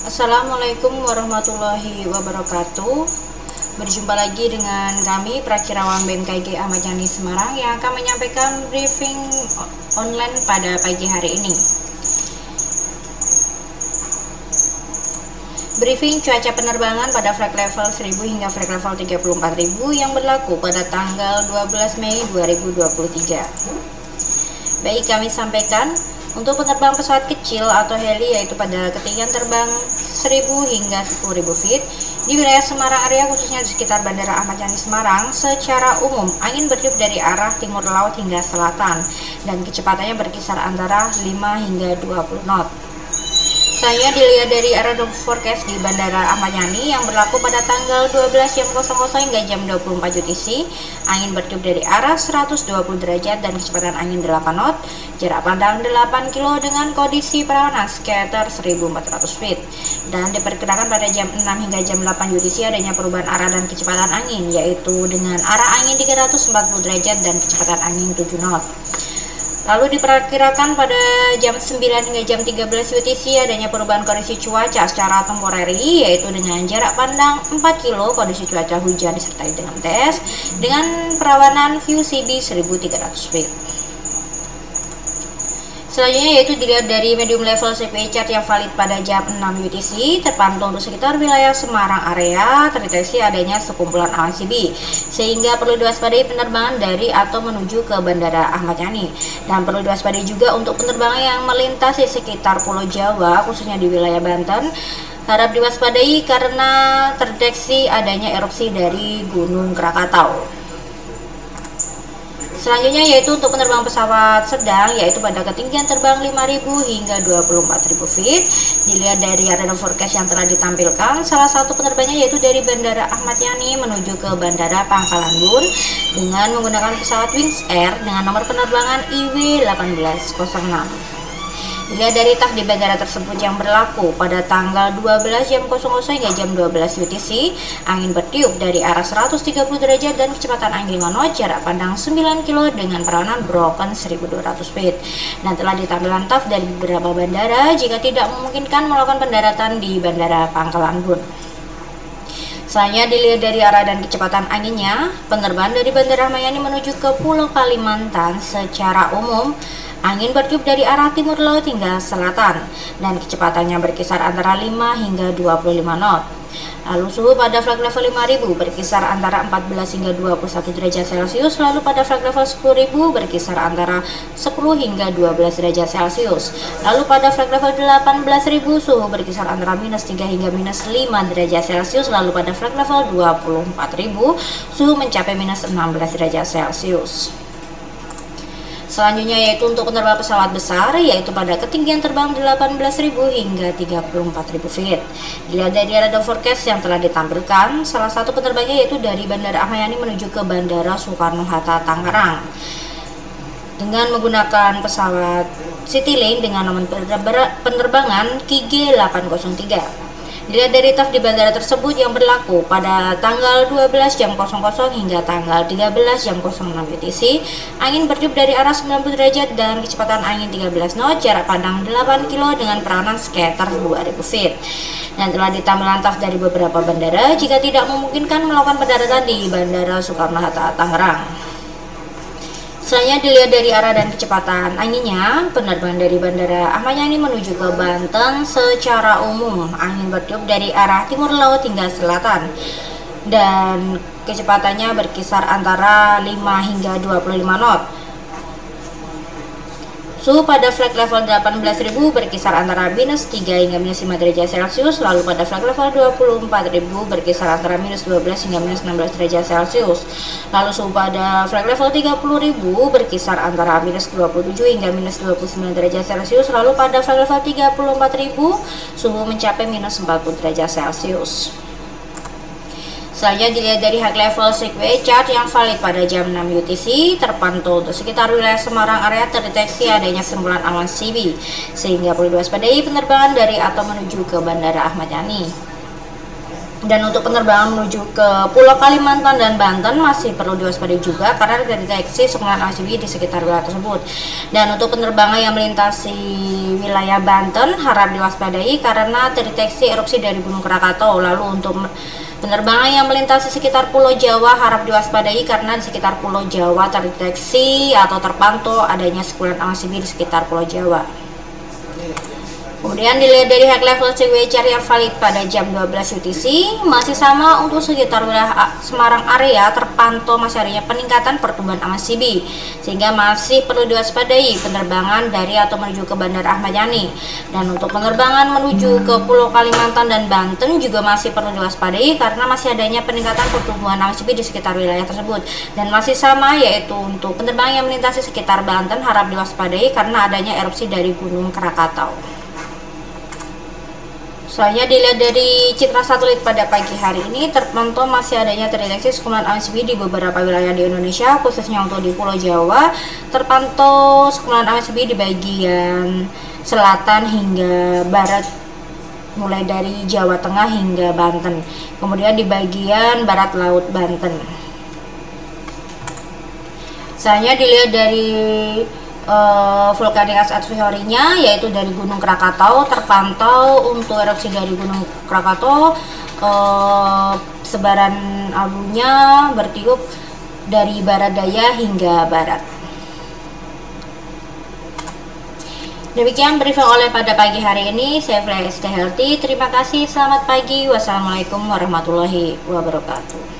Assalamualaikum warahmatullahi wabarakatuh. Berjumpa lagi dengan kami Prakirawan BMKG Ahmad Yani Semarang yang akan menyampaikan briefing online pada pagi hari ini. Briefing cuaca penerbangan pada flight level 1000 hingga flight level 34.000 yang berlaku pada tanggal 12 Mei 2023. Baik, kami sampaikan untuk penerbang pesawat kecil atau heli yaitu pada ketinggian terbang 1000 hingga 10.000 feet di wilayah Semarang area khususnya di sekitar Bandara Ahmad Yani Semarang, secara umum angin bertiup dari arah timur laut hingga selatan dan kecepatannya berkisar antara 5 hingga 20 knot. Saya dilihat dari radar forecast di Bandara Ahmad Yani yang berlaku pada tanggal 12 hingga jam 24 UTC. Angin bertiup dari arah 120 derajat dan kecepatan angin 8 knot, jarak pandang 8 kilo dengan kondisi perawanan sekitar 1400 feet. Dan diperkirakan pada jam 6 hingga jam 8 UTC adanya perubahan arah dan kecepatan angin, yaitu dengan arah angin 340 derajat dan kecepatan angin 7 knot. Lalu diperkirakan pada jam 9 hingga jam 13 UTC adanya perubahan kondisi cuaca secara temporary, yaitu dengan jarak pandang 4 kilo, kondisi cuaca hujan disertai dengan TS dengan perawanan VUCB 1300 feet. Selanjutnya yaitu dilihat dari medium level CPI chart yang valid pada jam 6 UTC, terpantau untuk sekitar wilayah Semarang area terdeteksi adanya sekumpulan awan CB, sehingga perlu diwaspadai penerbangan dari atau menuju ke Bandara Ahmad Yani. Dan perlu diwaspadai juga untuk penerbangan yang melintasi sekitar Pulau Jawa, khususnya di wilayah Banten, harap diwaspadai karena terdeteksi adanya erupsi dari Gunung Krakatau. Selanjutnya yaitu untuk penerbang pesawat sedang, yaitu pada ketinggian terbang 5.000 hingga 24.000 feet. Dilihat dari radar forecast yang telah ditampilkan, salah satu penerbangannya yaitu dari Bandara Ahmad Yani menuju ke Bandara Pangkalan Bun dengan menggunakan pesawat Wings Air dengan nomor penerbangan IW1806. Dilihat dari TAF di bandara tersebut yang berlaku pada tanggal 12 hingga jam 12 UTC, angin bertiup dari arah 130 derajat dan kecepatan angin 5 knot, jarak pandang 9 kilo dengan perawanan broken 1200 feet. Dan telah ditampilkan TAF dari beberapa bandara jika tidak memungkinkan melakukan pendaratan di Bandara Pangkalan Bun. Selanjutnya dilihat dari arah dan kecepatan anginnya, penerbangan dari Bandara Ahmad Yani menuju ke Pulau Kalimantan secara umum angin bertiup dari arah timur laut hingga selatan dan kecepatannya berkisar antara 5 hingga 25 knot. Lalu suhu pada flight level 5000 berkisar antara 14 hingga 21 derajat Celcius, lalu pada flight level 10000 berkisar antara 10 hingga 12 derajat Celcius. Lalu pada flight level 18000 suhu berkisar antara -3 hingga -5 derajat Celcius, lalu pada flight level 24000 suhu mencapai -16 derajat Celcius. Selanjutnya yaitu untuk penerbang pesawat besar, yaitu pada ketinggian terbang 18.000 hingga 34.000 feet. Dilihat dari radar forecast yang telah ditampilkan, salah satu penerbangannya yaitu dari Bandara Ahmad Yani menuju ke Bandara Soekarno-Hatta Tangerang dengan menggunakan pesawat Citylink dengan nomor penerbangan KG803. Dilihat dari TAF di bandara tersebut yang berlaku pada tanggal 12 hingga tanggal 13 UTC, angin bertiup dari arah 90 derajat dan kecepatan angin 13 knot, jarak pandang 8 kilo dengan perawanan sekitar 2000 feet. Dan telah ditampilkan TAF dari beberapa bandara jika tidak memungkinkan melakukan pendaratan di Bandara Soekarno-Hatta Tangerang. Selanjutnya dilihat dari arah dan kecepatan anginnya, penerbangan dari Bandara Ahmad Yani menuju ke Banten secara umum angin bertiup dari arah timur laut hingga selatan dan kecepatannya berkisar antara 5 hingga 25 knot. Suhu pada flight level 18.000 berkisar antara -3 hingga -5 derajat Celcius, lalu pada flight level 24.000 berkisar antara -12 hingga -16 derajat Celcius. Lalu suhu pada flight level 30.000 berkisar antara -27 hingga -29 derajat Celcius, lalu pada flight level 34.000 suhu mencapai -40 derajat Celcius. Selanjutnya dilihat dari high level CPI chart yang valid pada jam 6 UTC, terpantau untuk sekitar wilayah Semarang area terdeteksi adanya semburan awan CB, sehingga perlu diwaspadai penerbangan dari atau menuju ke Bandara Ahmad Yani. Dan untuk penerbangan menuju ke Pulau Kalimantan dan Banten masih perlu diwaspadai juga karena terdeteksi sumbangan awan CB di sekitar wilayah tersebut. Dan untuk penerbangan yang melintasi wilayah Banten harap diwaspadai karena terdeteksi erupsi dari Gunung Krakatau. Lalu untuk penerbangan yang melintasi sekitar Pulau Jawa harap diwaspadai karena di sekitar Pulau Jawa terdeteksi atau terpantau adanya sikulan awan CB di sekitar Pulau Jawa. Kemudian dilihat dari high level signature yang valid pada jam 12 UTC masih sama untuk sekitar wilayah Semarang area terpantau masih adanya peningkatan pertumbuhan awan CB sehingga masih perlu diwaspadai penerbangan dari atau menuju ke Bandara Ahmad Yani. Dan untuk penerbangan menuju ke Pulau Kalimantan dan Banten juga masih perlu diwaspadai karena masih adanya peningkatan pertumbuhan awan CB di sekitar wilayah tersebut. Dan masih sama yaitu untuk penerbangan yang melintasi sekitar Banten harap diwaspadai karena adanya erupsi dari Gunung Krakatau. Soalnya dilihat dari citra satelit pada pagi hari ini terpantau masih adanya terdeteksi sekuman awan CB di beberapa wilayah di Indonesia, khususnya untuk di Pulau Jawa terpantau sekuman awan CB di bagian selatan hingga barat mulai dari Jawa Tengah hingga Banten, kemudian di bagian barat laut Banten. Soalnya dilihat dari vulkanik atmosfernya yaitu dari Gunung Krakatau terpantau untuk erupsi dari Gunung Krakatau sebaran abunya bertiup dari barat daya hingga barat. Demikian briefing oleh pada pagi hari ini. Saya Fly Stay Healthy. Terima kasih. Selamat pagi. Wassalamualaikum warahmatullahi wabarakatuh.